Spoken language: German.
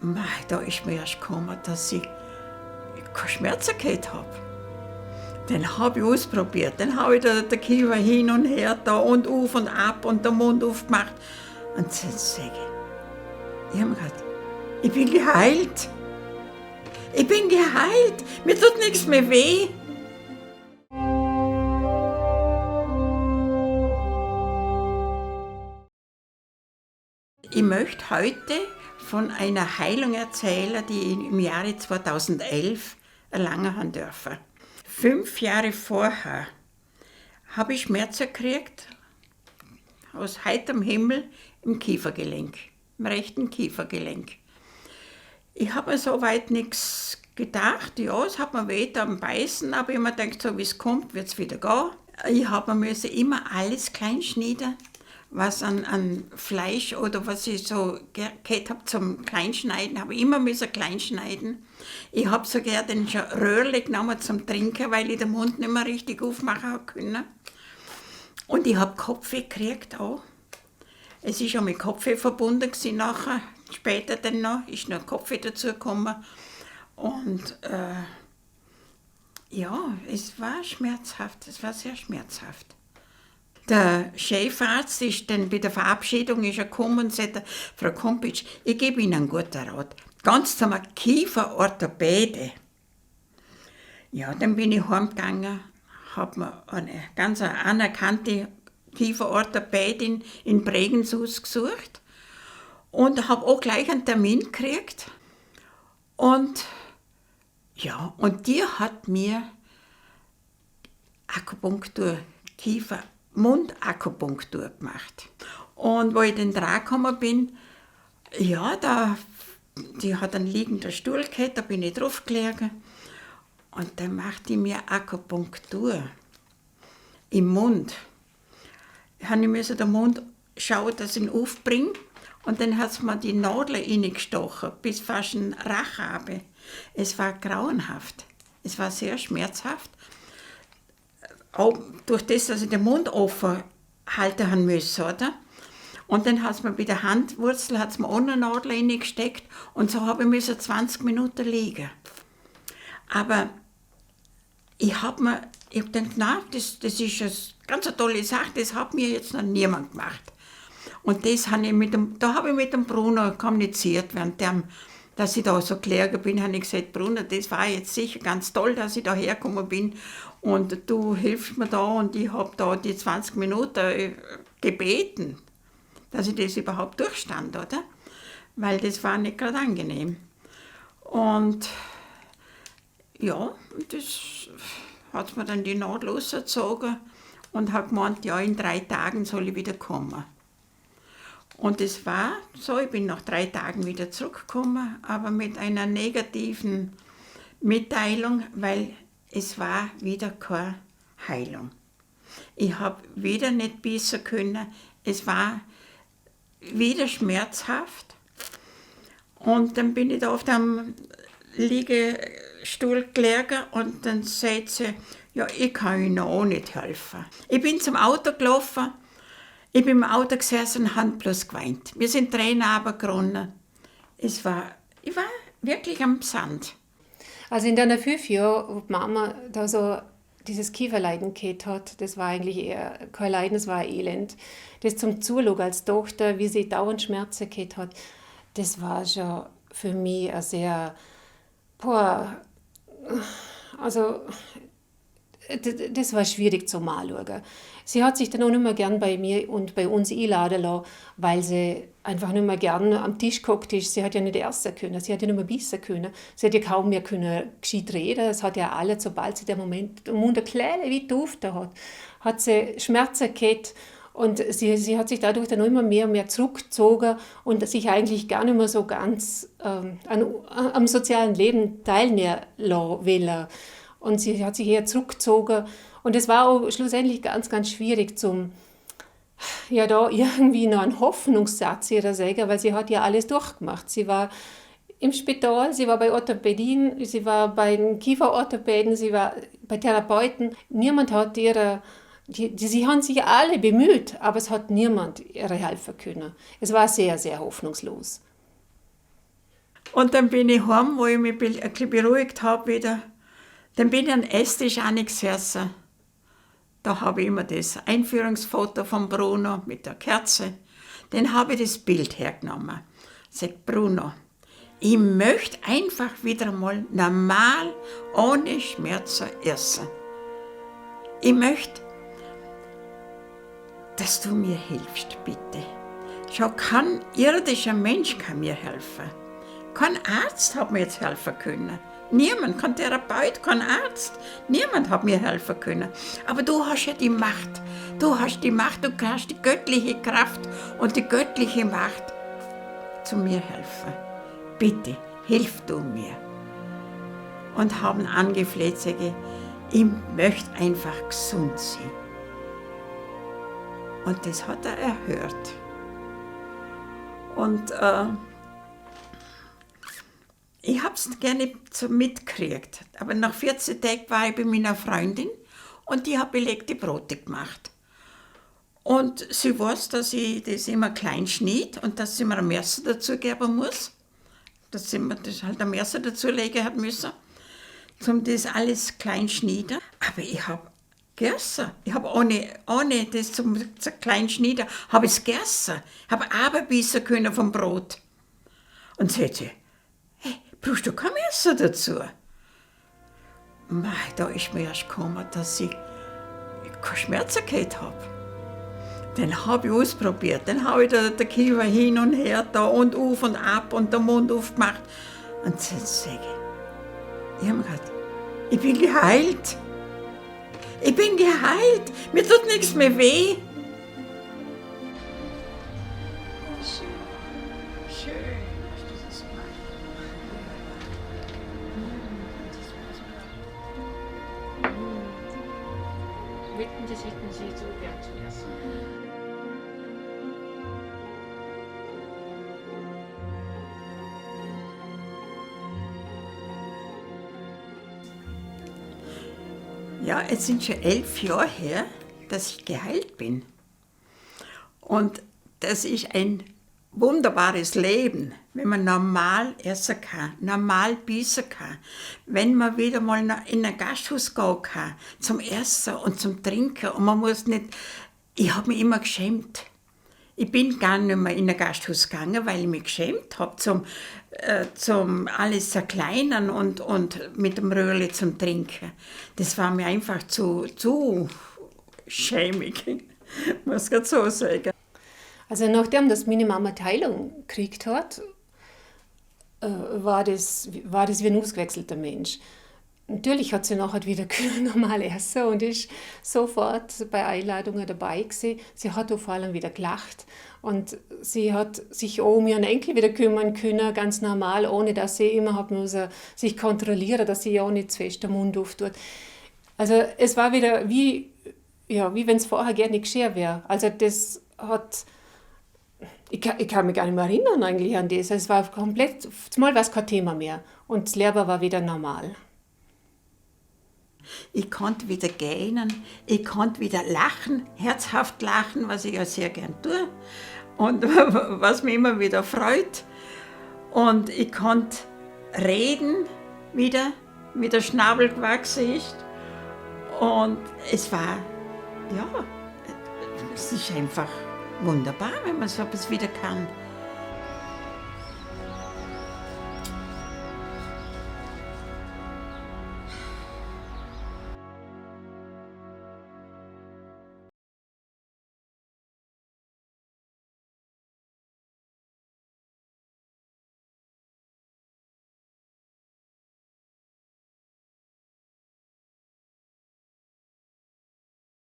Mei, da ist mir erst gekommen, dass ich keine Schmerzen gehabt habe. Den habe ich ausprobiert. Dann habe ich den Kiefer hin und her da und auf und ab und den Mund aufgemacht. Und dann sage ich habe mir gedacht, ich bin geheilt. Ich bin geheilt. Mir tut nichts mehr weh. Ich möchte heute von einer Heilung erzählen, die ich im Jahre 2011 erlangen haben dürfen. 5 Jahre vorher habe ich Schmerzen gekriegt, aus heiterem Himmel im Kiefergelenk, im rechten Kiefergelenk. Ich habe mir soweit nichts gedacht, ja, es hat mir weh am Beißen, aber ich habe mir gedacht, so wie es kommt, wird es wieder gehen. Ich habe mir immer alles klein schneiden, was an Fleisch oder was ich so gehabt habe zum Kleinschneiden, habe ich immer klein schneiden. Ich habe sogar den Röhrle genommen zum Trinken, weil ich den Mund nicht mehr richtig aufmachen konnte. Und ich habe Kopfweh gekriegt auch. Es ist auch mit Kopfweh verbunden gewesen nachher. Später dann noch ist noch Kopfweh dazugekommen. Und ja, es war schmerzhaft, es war sehr schmerzhaft. Der Chefarzt ist dann bei der Verabschiedung ist er gekommen und sagte, Frau Kompitsch, ich gebe Ihnen einen guten Rat. Ganz zum Kieferorthopäde. Ja, dann bin ich heimgegangen, habe mir eine ganz anerkannte Kieferorthopädin in Bregenz ausgesucht und habe auch gleich einen Termin gekriegt. Und ja, und die hat mir Akupunktur, Mundakupunktur gemacht. Und wo ich dann drangekommen bin, ja, die hat einen liegenden Stuhl gehabt, da bin ich drauf gelegen. Und dann macht die mir Akupunktur im Mund. Ich musste den Mund schauen, dass ich ihn aufbringe. Und dann hat sie mir die Nadel reingestochen, bis fast ein Rachen habe. Es war grauenhaft. Es war sehr schmerzhaft. Auch durch das, dass ich den Mund offen halten haben müssen, oder? Und dann hat es mir bei der Handwurzel hat's mir auch eine Nadel reingesteckt und so habe ich 20 Minuten liegen. Aber ich habe gedacht, nein, das ist eine ganz tolle Sache, das hat mir jetzt noch niemand gemacht. Und das habe ich da habe ich mit dem Bruno kommuniziert, während dass ich da so gelegen bin, habe ich gesagt, Bruno, das war jetzt sicher ganz toll, dass ich da hergekommen bin und du hilfst mir da und ich habe da die 20 Minuten gebeten, dass ich das überhaupt durchstand, oder? Weil das war nicht gerade angenehm. Und ja, das hat mir dann die Nadel rausgezogen und hat gemeint, ja, in 3 Tagen soll ich wieder kommen. Und es war so, ich bin nach 3 Tagen wieder zurückgekommen, aber mit einer negativen Mitteilung, weil es war wieder keine Heilung. Ich habe wieder nicht beißen können, es war wieder schmerzhaft. Und dann bin ich da auf dem Liegestuhl gelegen und dann sagt sie, ja, ich kann Ihnen auch nicht helfen. Ich bin zum Auto gelaufen, ich bin im Auto gesessen und habe bloß geweint. Mir sind Tränen runtergeronnen. Ich war wirklich am Sand. Also in den 5 Jahren, wo die Mama da so dieses Kieferleiden gehabt hat, das war eigentlich eher kein Leiden, das war ein Elend. Das zum Zuschauen als Tochter, wie sie dauernd Schmerzen gehabt hat, das war schon für mich ein sehr, also das war schwierig zum Anschauen. Sie hat sich dann auch nicht mehr gern bei mir und bei uns einladen lassen, weil sie einfach nicht mehr gern am Tisch gehockt ist. Sie hat ja nicht essen können, sie hat ja nicht mehr beißen können. Sie hat ja kaum mehr gescheit reden. Das hat ja alles, sobald sie den Mund ein kleines weit aufgetan hat sie Schmerzen gehabt. Und sie hat sich dadurch dann immer mehr und mehr zurückgezogen und sich eigentlich gar nicht mehr so ganz am sozialen Leben teilnehmen wollen. Und sie hat sich eher zurückgezogen. Und es war auch schlussendlich ganz, ganz schwierig da irgendwie noch einen Hoffnungssatz ihr sagen, weil sie hat ja alles durchgemacht. Sie war im Spital, sie war bei Orthopädien, sie war bei den Kieferorthopäden, sie war bei Therapeuten. Niemand hat sie haben sich alle bemüht, aber es hat niemand ihr helfen können. Es war sehr, sehr hoffnungslos. Und dann bin ich heim, wo ich mich ein bisschen beruhigt habe wieder. Dann bin ich an den Esstisch gesessen. Da habe ich immer das Einführungsfoto von Bruno mit der Kerze. Dann habe ich das Bild hergenommen. Sagt Bruno, ich möchte einfach wieder mal normal, ohne Schmerzen essen. Ich möchte, dass du mir hilfst, bitte. Schau, kein irdischer Mensch kann mir helfen. Kein Arzt hat mir jetzt helfen können. Niemand, kein Therapeut, kein Arzt. Niemand hat mir helfen können. Aber du hast ja die Macht. Du hast die Macht, du hast die göttliche Kraft und die göttliche Macht zu mir helfen. Bitte, hilf du mir. Und haben angefleht, sage ich möchte einfach gesund sein. Und das hat er erhört. Und ich habe es gerne so mitgekriegt. Aber nach 14 Tagen war ich bei meiner Freundin und die hat belegte Brote gemacht. Und sie weiß, dass ich das immer klein schneide und dass sie mir ein Messer dazu geben muss. Dass sie mir das halt ein Messer dazulegen hat müssen, um das alles klein schneiden. Aber ich habe gegessen. Ich habe ohne das zum klein schneiden, habe ich es gegessen. Ich habe abbeißen können vom Brot. Und sagt sie, hey, brauchst du kein Messer dazu? Mei, da ist mir erst gekommen, dass ich keine Schmerzen gehabt habe. Dann habe ich ausprobiert. Dann habe ich den Kiefer hin und her da und auf und ab und den Mund aufgemacht. Und dann sage ich habe mir gedacht, ich bin geheilt. Ich bin geheilt. Mir tut nichts mehr weh. Schön, dass du das machst. Das hätten Sie so gern zu essen. Ja, es sind schon 11 Jahre her, dass ich geheilt bin. Und das ist ein wunderbares Leben, wenn man normal essen kann, normal beißen kann, wenn man wieder mal in ein Gasthaus gehen kann, zum Essen und zum Trinken. Und man muss nicht, ich habe mich immer geschämt. Ich bin gar nicht mehr in ein Gasthaus gegangen, weil ich mich geschämt habe, zum alles zerkleinern und mit dem Röhrli zum Trinken. Das war mir einfach zu schämig, muss ich so sagen. Also nachdem das meine Mama Teilung gekriegt hat, war das wie ein ausgewechselter Mensch. Natürlich hat sie nachher wieder normal essen und ist sofort bei Einladungen dabei gewesen. Sie hat vor allem wieder gelacht und sie hat sich auch um ihren Enkel wieder kümmern können, ganz normal, ohne dass sie immer hat müssen sich kontrollieren, dass sie ja auch nicht zu fest den Mund auftut. Also es war wieder wie wenn es vorher gerne geschehen wäre. Also das hat... Ich kann mich gar nicht mehr erinnern eigentlich an das. Es war komplett, zumal war es kein Thema mehr. Und das Leben war wieder normal. Ich konnte wieder gähnen, ich konnte wieder lachen, herzhaft lachen, was ich ja sehr gern tue und was mich immer wieder freut. Und ich konnte reden wieder, wie der Schnabel gewachsen ist. Und es war, ja, es ist einfach wunderbar, wenn man so etwas wieder kann.